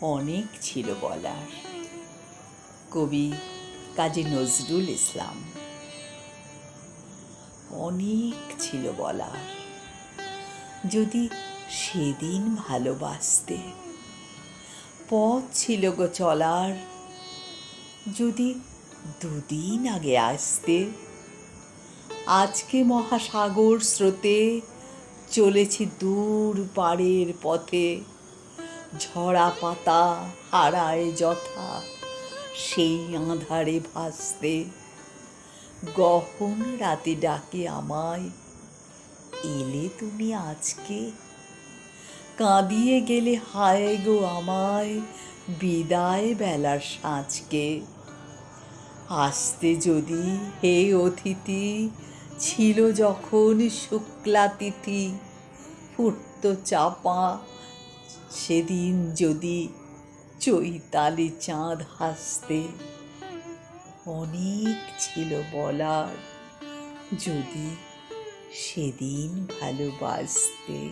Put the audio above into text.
অনেক ছিল বলার। কবি কাজী নজরুল ইসলাম। অনেক ছিল বলার, যদি সেদিন ভালোবাসতে। পথ ছিল গো চলার, যদি দুদিন আগে আসতে। আজকে মহাসাগর স্রোতে চলেছি দূর পাড়ের পথে। ঝরা পাতা হারায় যথা সেই আঁধারে ভাসতে। গহন রাতে ডাকে আমায়, এলে তুমি আজকে? কাঁদিয়ে গেলে হায় গো আমায় বিদায় বেলার সাঁঝকে। আসতে যদি হে অতিথি, ছিল যখন শুক্লা তিথি। ফুটত চাপা সেদিন যদি চৈতালি চাঁদ হাসতে। অনেক ছিল বলার, যদি সেদিন ভালোবাসতে।